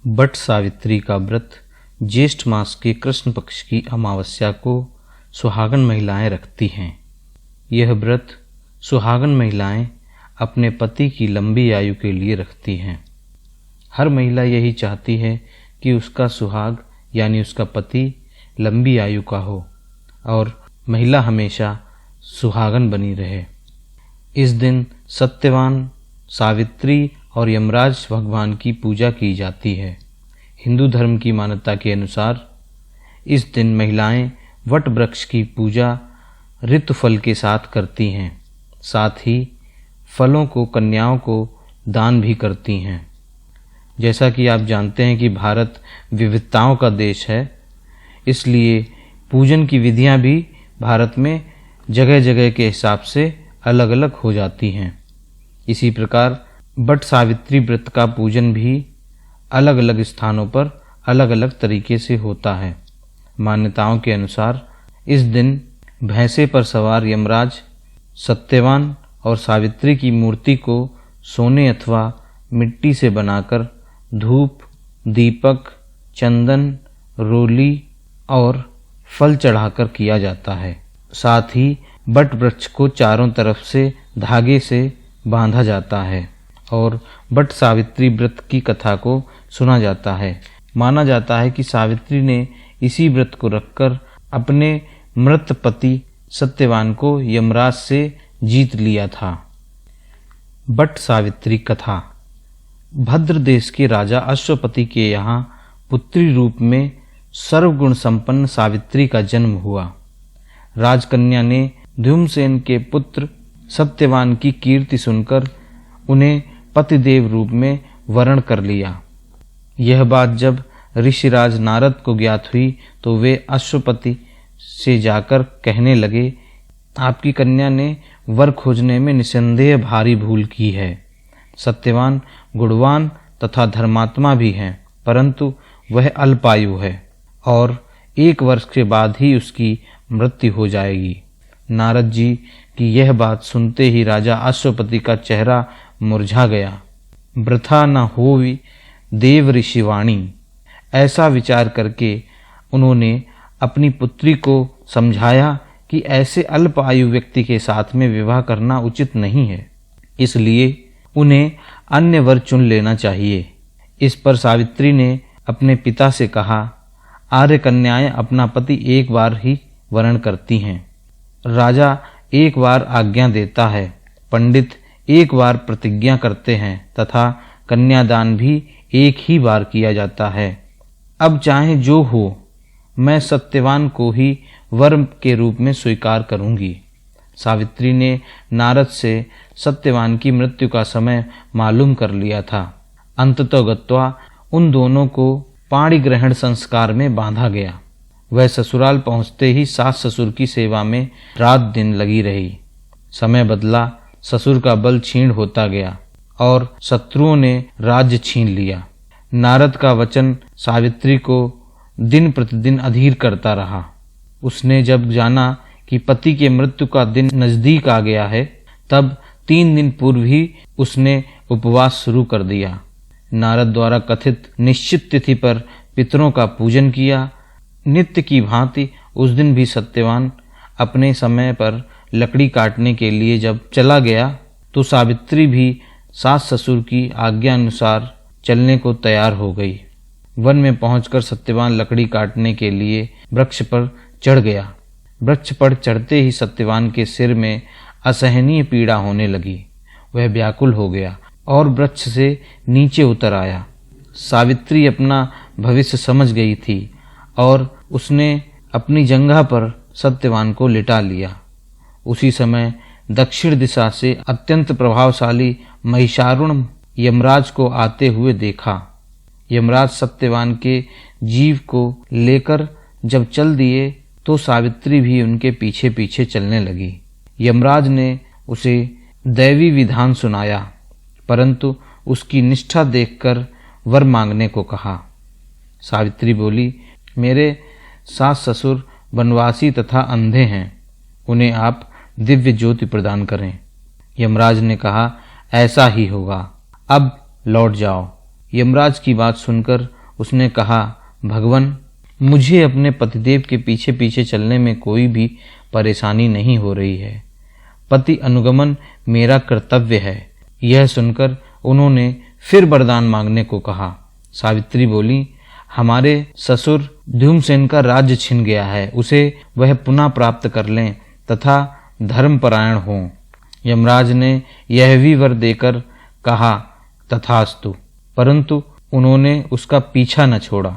But Savitri का व्रत ज्येष्ठ मास के कृष्ण पक्ष की अमावस्या को सुहागन महिलाएं रखती हैं। यह व्रत सुहागन महिलाएं अपने पति की लंबी आयु के लिए रखती हैं। हर महिला यही चाहती है कि उसका सुहाग यानी उसका पति लंबी आयु का हो और महिला हमेशा सुहागन बनी रहे। इस दिन सत्यवान, सावित्री और यमराज भगवान की पूजा की जाती है। हिंदू धर्म की मान्यता के अनुसार इस दिन महिलाएं वट वृक्ष की पूजा ऋतुफल के साथ करती हैं। साथ ही फलों को कन्याओं को दान भी करती हैं। जैसा कि आप जानते हैं कि भारत विविधताओं का देश है, इसलिए पूजन की विधियां भी भारत में जगह जगह के हिसाब से अलग अलग हो जाती हैं। इसी प्रकार बट सावित्री व्रत का पूजन भी अलग अलग स्थानों पर अलग अलग तरीके से होता है। मान्यताओं के अनुसार इस दिन भैंसे पर सवार यमराज सत्यवान और सावित्री की मूर्ति को सोने अथवा मिट्टी से बनाकर धूप, दीपक, चंदन, रोली और फल चढ़ाकर किया जाता है। साथ ही बट वृक्ष को चारों तरफ से धागे से बांधा जाता है और बट सावित्री व्रत की कथा को सुना जाता है। माना जाता है कि सावित्री ने इसी व्रत को रखकर अपने मृत पति सत्यवान को यमराज से जीत लिया था। बट सावित्री कथा। भद्र देश के राजा अश्वपति के यहाँ पुत्री रूप में सर्वगुण संपन्न सावित्री का जन्म हुआ। राजकन्या ने धूमसेन के पुत्र सत्यवान की कीर्ति सुनकर उन्हें पतिदेव रूप में वरण कर लिया। यह बात जब ऋषिराज नारद को ज्ञात हुई तो वे अश्वपति से जाकर कहने लगे, आपकी कन्या ने वर खोजने में निसंदेह भारी भूल की है। सत्यवान गुणवान तथा धर्मात्मा भी हैं, परंतु वह अल्पायु है और 1 वर्ष के बाद ही उसकी मृत्यु हो जाएगी। नारद जी की यह बात सुनते ही राजा अश्वपति का चेहरा मुरझा गया। वृथा न होवी देव ऋषि वाणी। ऐसा विचार करके उन्होंने अपनी पुत्री को समझाया कि ऐसे अल्प आयु व्यक्ति के साथ में विवाह करना उचित नहीं है, इसलिए उन्हें अन्य वर चुन लेना चाहिए। इस पर सावित्री ने अपने पिता से कहा, आर्य कन्याएं अपना पति 1 बार ही वरण करती हैं। राजा 1 बार आज्ञा देता है, पंडित 1 बार प्रतिज्ञा करते हैं तथा कन्यादान भी 1 ही बार किया जाता है। अब चाहे जो हो, मैं सत्यवान को ही वर के रूप में स्वीकार करूंगी। सावित्री ने नारद से सत्यवान की मृत्यु का समय मालूम कर लिया था। अंततो गत्वा उन दोनों को पाणी ग्रहण संस्कार में बांधा गया। वह ससुराल पहुंचते ही सास ससुर की सेवा में रात दिन लगी रही। समय बदला, ससुर का बल क्षीण होता गया और शत्रुओं ने राज्य छीन लिया। नारद का वचन सावित्री को दिन प्रतिदिन अधीर करता रहा। उसने जब जाना कि पति के मृत्यु का दिन नजदीक आ गया है, तब 3 दिन पूर्व ही उसने उपवास शुरू कर दिया। नारद द्वारा कथित निश्चित तिथि पर पितरों का पूजन किया। नित्य की भांति उस दिन भी सत्यवान अपने समय पर लकड़ी काटने के लिए जब चला गया तो सावित्री भी सास ससुर की आज्ञा अनुसार चलने को तैयार हो गई। वन में पहुंचकर सत्यवान लकड़ी काटने के लिए वृक्ष पर चढ़ गया। वृक्ष पर चढ़ते ही सत्यवान के सिर में असहनीय पीड़ा होने लगी। वह व्याकुल हो गया और वृक्ष से नीचे उतर आया। सावित्री अपना भविष्य समझ गई थी और उसने अपनी जंघा पर सत्यवान को लिटा लिया। उसी समय दक्षिण दिशा से अत्यंत प्रभावशाली महिषासुर यमराज को आते हुए देखा। यमराज सत्यवान के जीव को लेकर जब चल दिए तो सावित्री भी उनके पीछे पीछे चलने लगी। यमराज ने उसे दैवी विधान सुनाया, परंतु उसकी निष्ठा देखकर वर मांगने को कहा। सावित्री बोली, मेरे सास ससुर वनवासी तथा अंधे हैं, उन्हें आप दिव्य ज्योति प्रदान करें। यमराज ने कहा, ऐसा ही होगा, अब लौट जाओ। यमराज की बात सुनकर उसने कहा, भगवान, मुझे अपने पतिदेव के पीछे पीछे चलने में कोई भी परेशानी नहीं हो रही है। पति अनुगमन मेरा कर्तव्य है। यह सुनकर उन्होंने फिर वरदान मांगने को कहा। सावित्री बोली, हमारे ससुर धूमसेन का राज्य छिन गया है, उसे वह पुनः प्राप्त कर लें तथा धर्मपरायण हों। यमराज ने यह भी वर देकर कहा, तथास्तु, परंतु उन्होंने उसका पीछा न छोड़ा।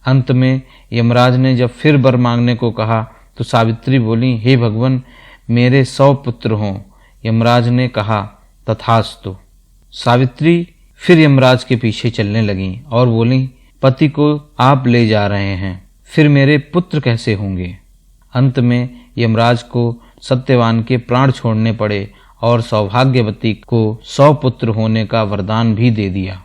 अंत में यमराज ने जब फिर वर मांगने को कहा तो सावित्री बोली, हे भगवान, मेरे 100 पुत्र हों। यमराज ने कहा, तथास्तु। सावित्री फिर यमराज के पीछे चलने लगीं और बोली, पति को आप ले जा रहे हैं, फिर मेरे पुत्र कैसे होंगे। अंत में यमराज को सत्यवान के प्राण छोड़ने पड़े और सौभाग्यवती को 100 पुत्र होने का वरदान भी दे दिया।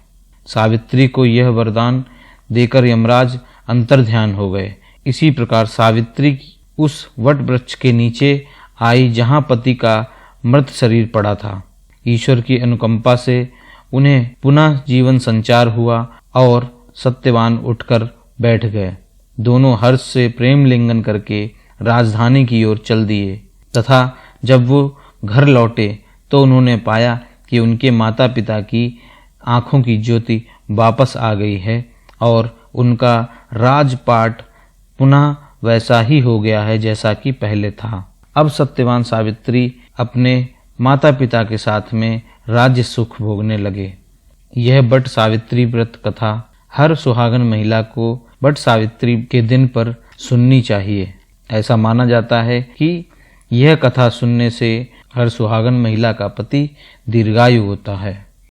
सावित्री को यह वरदान देकर यमराज अंतर्ध्यान हो गए। इसी प्रकार सावित्री उस वट वृक्ष के नीचे आई जहां पति का मृत शरीर पड़ा था। ईश्वर की अनुकंपा से उन्हें पुनः जीवन संचार हुआ और सत्यवान उठकर बैठ गए। दोनों हर्ष से प्रेम लिंगन करके राजधानी की ओर चल दिए तथा जब वो घर लौटे तो उन्होंने पाया कि उनके माता पिता की आंखों की ज्योति वापस आ गई है और उनका राजपाट पुनः वैसा ही हो गया है जैसा कि पहले था। अब सत्यवान सावित्री अपने माता पिता के साथ में राज्य सुख भोगने लगे। यह बट सावित्री व्रत कथा हर सुहागन महिला को बट सावित्री के दिन पर सुननी चाहिए। ऐसा माना जाता है कि यह कथा सुनने से हर सुहागन महिला का पति दीर्घायु होता है।